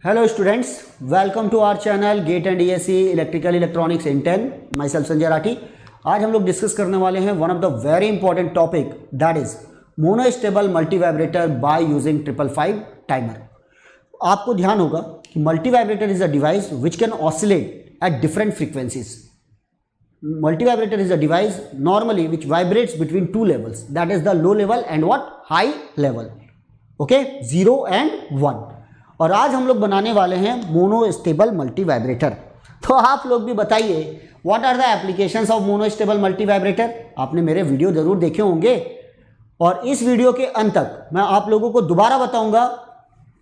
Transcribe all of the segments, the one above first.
Hello students, welcome to our channel GATE and ESE Electrical Electronics in 10. Myself Sanjay Rathi. आज हम लोग discuss करने वाले हैं one of the very important topic that is monostable multi vibrator by using 555 timer. आपको ध्यान होगा कि multi vibrator is a device which can oscillate at different frequencies. Multi vibrator is a device normally which vibrates between two levels, that is the low level and what high level, okay, 0 and 1. और आज हम लोग बनाने वाले हैं monostable multi vibrator. तो आप लोग भी बताइए what are the applications of monostable multivibrator. आपने मेरे वीडियो जरूर देखे होंगे और इस वीडियो के अंत तक मैं आप लोगों को दोबारा बताऊंगा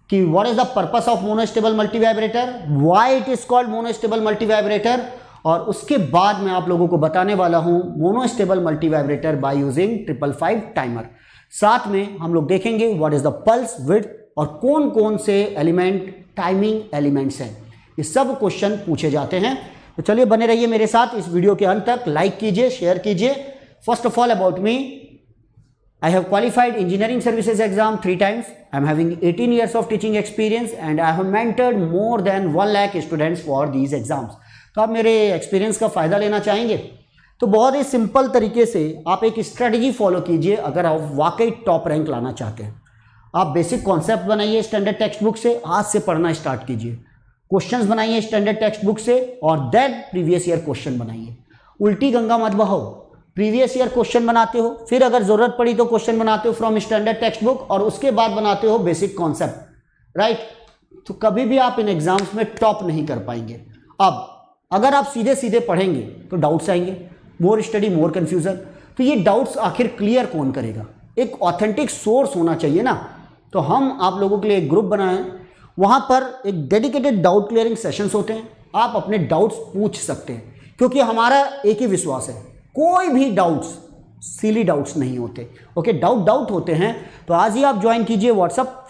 कि what is the purpose of monostable multi vibrator, why it is called monostable multi vibrator, और उसके बाद मैं आप लोगों को बताने वाला हूं monostable multi vibrator by using 555 timer. साथ में हम लोग देखेंगे what is the pulse width और कौन कौन से एलिमेंट टाइमिंग एलिमेंट्स हैं. ये सब क्वेश्चन पूछे जाते हैं. तो चलिए बने रहिए मेरे साथ इस वीडियो के अंत तक. लाइक कीजिए, शेयर कीजिए. First of all about me, I have qualified engineering services exam 3 times. I am having 18 years of teaching experience and I have mentored more than 1 lakh students for these exams. तो आप मेरे experience का फ़ायदा लेना चाहेंगे तो बहुत ही simple तरीके से आप एक स्ट्रेटजी फॉलो कीजिए. अगर आप वाकई टॉप रैंक लाना चाहते हैं, आप बेसिक कॉन्सेप्ट बनाइए स्टैंडर्ड टेक्स्ट बुक से, आज से पढ़ना स्टार्ट कीजिए. क्वेश्चंस बनाइए स्टैंडर्ड टेक्स्ट बुक से और देन प्रीवियस ईयर क्वेश्चन बनाइए. उल्टी गंगा मत बहाओ. प्रीवियस ईयर क्वेश्चन बनाते हो, फिर अगर जरूरत पड़ी तो क्वेश्चन बनाते हो फ्रॉम स्टैंडर्ड टेक्स्ट बुक और उसके बाद बनाते हो बेसिक कॉन्सेप्ट, राइट. तो कभी भी आप इन एग्जाम्स में टॉप नहीं कर पाएंगे. अब अगर आप सीधे सीधे पढ़ेंगे तो डाउट्स आएंगे. More study more confusion. तो ये डाउट्स आखिर क्लियर कौन करेगा? एक ऑथेंटिक सोर्स होना चाहिए ना. तो हम आप लोगों के लिए एक ग्रुप बनाए हैं, वहाँ पर एक डेडिकेटेड डाउट क्लियरिंग सेशंस होते हैं. आप अपने डाउट्स पूछ सकते हैं क्योंकि हमारा एक ही विश्वास है, कोई भी डाउट्स सिली डाउट्स नहीं होते. ओके, डाउट होते हैं तो आज ही आप ज्वाइन कीजिए व्हाट्सअप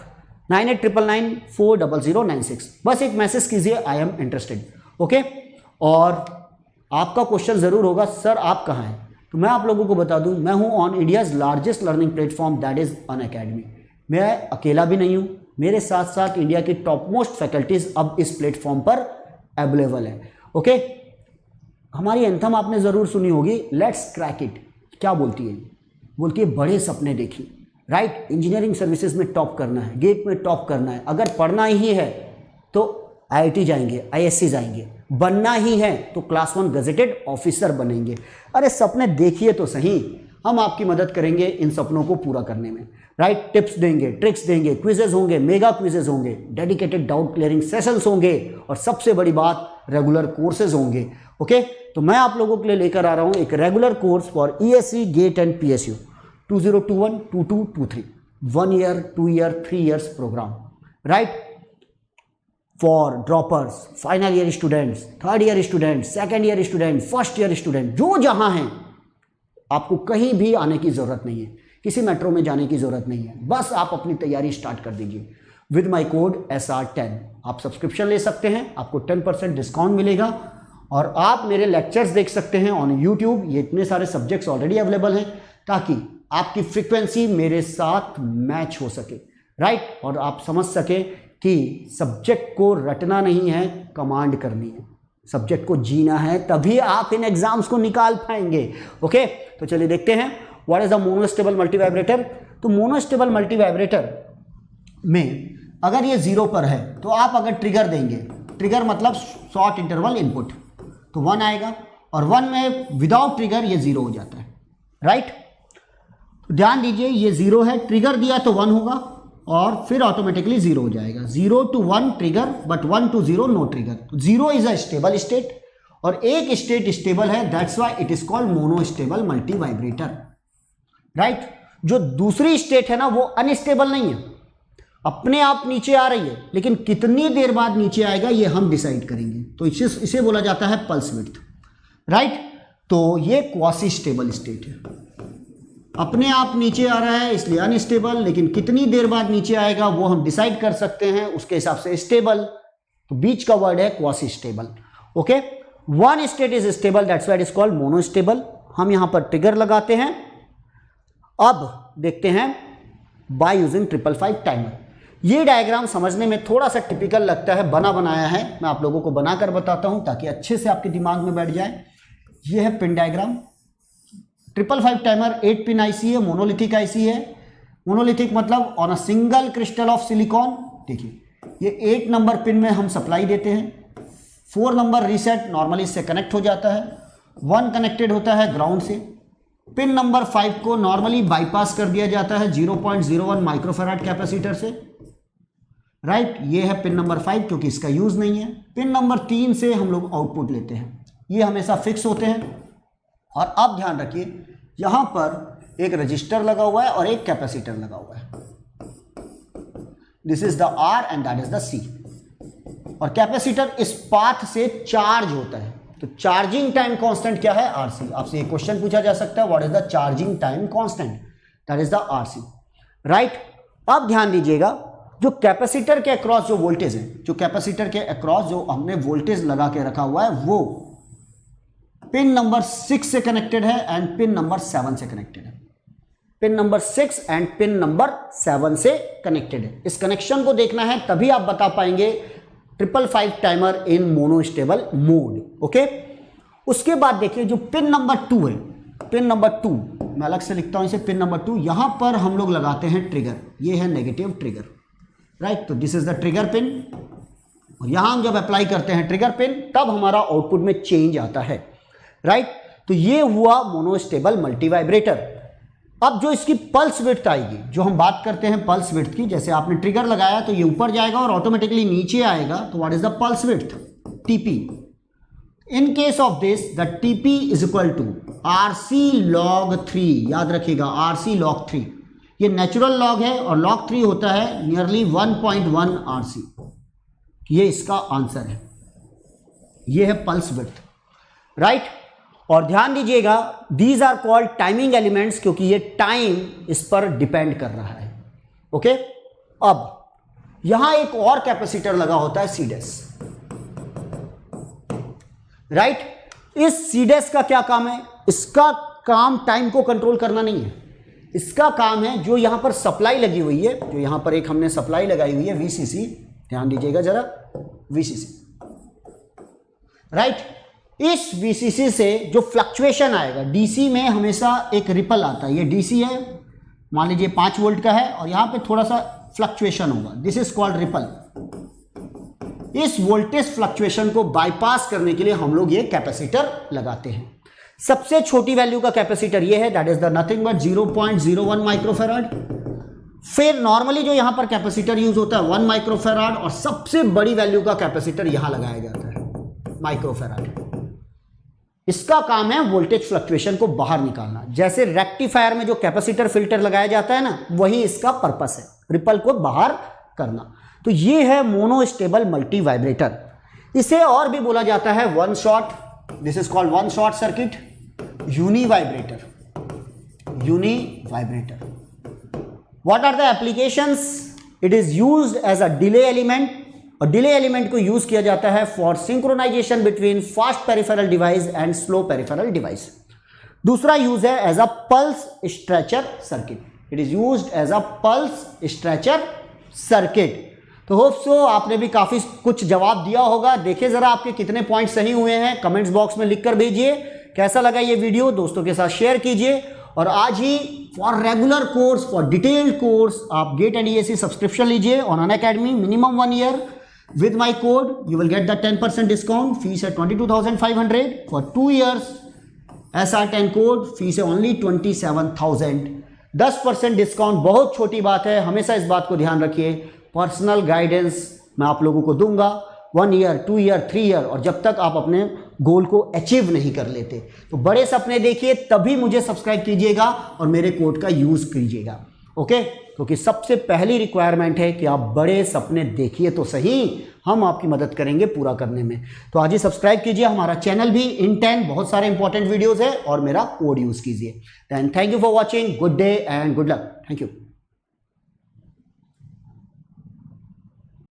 9899940096. बस एक मैसेज कीजिए आई एम इंटरेस्टेड. ओके, और आपका क्वेश्चन ज़रूर होगा सर आप कहाँ हैं. तो मैं आप लोगों को बता दूं, मैं हूं on India's largest learning platform that is Unacademy. मैं अकेला भी नहीं हूं, मेरे साथ साथ इंडिया की टॉप मोस्ट फैकल्टीज़ अब इस प्लेटफॉर्म पर अवेलेबल है. ओके, हमारी एंथम आपने ज़रूर सुनी होगी, लेट्स क्रैक इट. क्या बोलती है? बोलती है बड़े सपने देखिए, राइट. इंजीनियरिंग सर्विसेज में टॉप करना है, गेट में टॉप करना है. अगर पढ़ना ही है तो IIT जाएंगे, ISC जाएंगे. बनना ही है तो क्लास 1 गजेटेड ऑफिसर बनेंगे. अरे सपने देखिए तो सही, हम आपकी मदद करेंगे इन सपनों को पूरा करने में, राइट. टिप्स देंगे, ट्रिक्स देंगे, क्विजेज होंगे, मेगा क्विजेज होंगे, डेडिकेटेड डाउट क्लियरिंग सेशंस होंगे और सबसे बड़ी बात रेगुलर कोर्सेज होंगे. ओके, तो मैं आप लोगों के लिए लेकर आ रहा हूं एक regular course for ESE, GATE and PSU 2021, 22, 23, 1 year, 2 year, 3 years program, right. For droppers, final year students, third year students, second year student, first year student, जो जहां हैं आपको कहीं भी आने की ज़रूरत नहीं है, किसी मेट्रो में जाने की ज़रूरत नहीं है. बस आप अपनी तैयारी स्टार्ट कर दीजिए. विद माई कोड SR10 आप सब्सक्रिप्शन ले सकते हैं, आपको 10% डिस्काउंट मिलेगा और आप मेरे लेक्चर्स देख सकते हैं ऑन यूट्यूब. ये इतने सारे सब्जेक्ट्स ऑलरेडी अवेलेबल हैं ताकि आपकी फ्रिक्वेंसी मेरे साथ मैच हो सके, राइट. और आप समझ सके कि सब्जेक्ट को रटना नहीं है, कमांड करनी है. सब्जेक्ट को जीना है, तभी आप इन एग्जाम्स को निकाल पाएंगे. ओके, तो चलिए देखते हैं what is the monostable multi vibrator. तो मोनोस्टेबल मल्टी वाइब्रेटर में अगर ये 0 पर है तो आप अगर ट्रिगर देंगे, ट्रिगर मतलब शॉर्ट इंटरवल इनपुट, तो 1 आएगा और 1 में विदाउट ट्रिगर ये 0 हो जाता है, राइट. ध्यान दीजिए ये 0 है, ट्रिगर दिया तो 1 होगा और फिर ऑटोमेटिकली 0 हो जाएगा. 0 to 1 trigger but 1 to 0 know trigger. 0 is a stable state और एक स्टेट स्टेबल है, that's why it is called monostable multi vibrator, right. जो दूसरी स्टेट है ना वो अनस्टेबल नहीं है, अपने आप नीचे आ रही है, लेकिन कितनी देर बाद नीचे आएगा ये हम डिसाइड करेंगे. तो इसे बोला जाता है पल्स विड्थ, राइट. तो ये क्वासी स्टेबल स्टेट है, अपने आप नीचे आ रहा है इसलिए अनस्टेबल, लेकिन कितनी देर बाद नीचे आएगा वो हम डिसाइड कर सकते हैं, उसके हिसाब से स्टेबल. तो बीच का वर्ड है quasi stable. Okay, 1 state is stable, that's why it is called monostable. हम यहां पर ट्रिगर लगाते हैं. अब देखते हैं बाय यूजिंग 555 टाइमर. ये डायग्राम समझने में थोड़ा सा टिपिकल लगता है, बना बनाया है, मैं आप लोगों को बनाकर बताता हूं ताकि अच्छे से आपके दिमाग में बैठ जाए। ये है pin diagram. 555 timer 8 pin IC है, मोनोलिथिक आईसी है। मोनोलिथिक मतलब on a single crystal of silicon. देखिए ये 8 नंबर पिन में हम सप्लाई देते हैं। 4 नंबर रीसेट नॉर्मली इससे कनेक्ट हो जाता है। 1 कनेक्टेड होता है ग्राउंड से। पिन नंबर 5 को नॉर्मली बाईपास कर दिया जाता है 0.01 माइक्रोफैराड कैपेसिटर से। राइट, ये है पिन नंबर 5 क्योंकि इसका यूज नहीं है। पिन नंबर 3 से हम लोग आउटपुट लेते हैं, ये हमेशा फिक्स होते हैं। और अब ध्यान रखिए यहां पर एक रजिस्टर लगा हुआ है और एक कैपेसिटर लगा हुआ है। This is the R and that is the C। और कैपेसिटर इस पाथ से चार्ज होता है, तो चार्जिंग टाइम कांस्टेंट क्या है? RC। आपसे एक क्वेश्चन पूछा जा सकता है, what is the charging time constant? That is the RC। Right, अब ध्यान दीजिएगा जो कैपेसिटर के अक्रॉस जो वोल्टेज है, जो कैपेसिटर के अक्रॉस जो हमने वोल्टेज लगा के रखा हुआ है वो पिन नंबर 6 से कनेक्टेड है एंड पिन नंबर 7 से कनेक्टेड है। Pin number 6 and pin number 7 से कनेक्टेड है। इस कनेक्शन को देखना है तभी आप बता पाएंगे 555 टाइमर इन मोनोस्टेबल मोड। ओके, उसके बाद देखिए जो पिन नंबर 2 है, पिन नंबर 2 मैं अलग से लिखता हूं इसे, पिन नंबर 2, यहां पर हम लोग लगाते हैं ट्रिगर। ये है नेगेटिव ट्रिगर। राइट, तो this is the trigger pin. और यहां हम जब अप्लाई करते हैं ट्रिगर पिन तब हमारा आउटपुट में चेंज आता है। राइट, तो ये हुआ मोनोस्टेबल मल्टीवाइब्रेटर। अब जो इसकी पल्स विड्थ आएगी, जो हम बात करते हैं पल्स विड्थ की, जैसे आपने ट्रिगर लगाया तो ये ऊपर जाएगा और ऑटोमेटिकली नीचे आएगा, तो what is the pulse width? TP। In case of this the TP is equal to RC log 3। याद रखिएगा RC log 3, ये नेचुरल लॉग है और log 3 होता है नियरली 1.1 RC। ये इसका आंसर है, ये है पल्स विड्थ। राइट, और ध्यान दीजिएगा these are called timing elements क्योंकि ये टाइम इस पर डिपेंड कर रहा है। ओके, अब यहां एक और कैपेसिटर लगा होता है C-डैश। राइट, इस C-डैश का क्या काम है? इसका काम टाइम को कंट्रोल करना नहीं है, इसका काम है जो यहां पर सप्लाई लगी हुई है, जो यहां पर एक हमने सप्लाई लगाई हुई है VCC, ध्यान दीजिएगा जरा, VCC। राइट, इस VCC से जो फ्लक्चुएशन आएगा, DC में हमेशा एक रिपल आता है। ये DC है, मान लीजिए 5 वोल्ट का है और यहां पे थोड़ा सा फ्लक्चुएशन होगा, दिस इज कॉल्ड रिपल। इस वोल्टेज फ्लक्चुएशन को बाईपास करने के लिए हम लोग ये कैपेसिटर लगाते हैं। सबसे छोटी वैल्यू का कैपेसिटर ये है, that is the nothing but 0.01 microfarad. फिर नॉर्मली जो यहां पर कैपेसिटर यूज होता है 1 माइक्रोफैराड, और सबसे बड़ी वैल्यू का कैपेसिटर यहां लगाया जाता है माइक्रोफैराड। इसका काम है वोल्टेज फ्लक्चुएशन को बाहर निकालना। जैसे रेक्टिफायर में जो कैपेसिटर फिल्टर लगाया जाता है ना, वही इसका पर्पस है, रिपल को बाहर करना। तो ये है मोनोस्टेबल मल्टी वाइब्रेटर। इसे और भी बोला जाता है one shot, this is called one shot circuit, univibrator, univibrator. What are the applications? It is used as a delay element, और डिले एलिमेंट को यूज किया जाता है for synchronization between fast peripheral device and slow peripheral device. दूसरा use है as a pulse stretcher circuit, it is used as a pulse stretcher circuit. तो hope so आपने भी काफी कुछ जवाब दिया होगा। देखिए जरा आपके कितने पॉइंट सही हुए हैं, कमेंट्स बॉक्स में लिखकर भेजिए। कैसा लगा ये वीडियो, दोस्तों के साथ शेयर कीजिए। और आज ही for regular course, for detailed course आप गेट एंड EAC सब्सक्रिप्शन लीजिए on Unacademy, minimum 1 year. With my code, you will get the 10% discount. Fees है 22,500 for 2 years. SR10 code fees है only 27,000. 10% डिस्काउंट बहुत छोटी बात है, हमेशा इस बात को ध्यान रखिए। पर्सनल गाइडेंस मैं आप लोगों को दूंगा 1 ईयर, 2 ईयर, 3 ईयर, और जब तक आप अपने गोल को अचीव नहीं कर लेते। तो बड़े सपने देखिए, तभी मुझे सब्सक्राइब कीजिएगा और मेरे कोड का यूज कीजिएगा। ओके, क्योंकि सबसे पहली रिक्वायरमेंट है कि आप बड़े सपने देखिए तो सही, हम आपकी मदद करेंगे पूरा करने में। तो आज ही सब्सक्राइब कीजिए, हमारा चैनल भी इन 10 बहुत सारे इंपॉर्टेंट वीडियोस है, और मेरा कोड यूज कीजिए। Then thank you for watching, good day and good luck, thank you.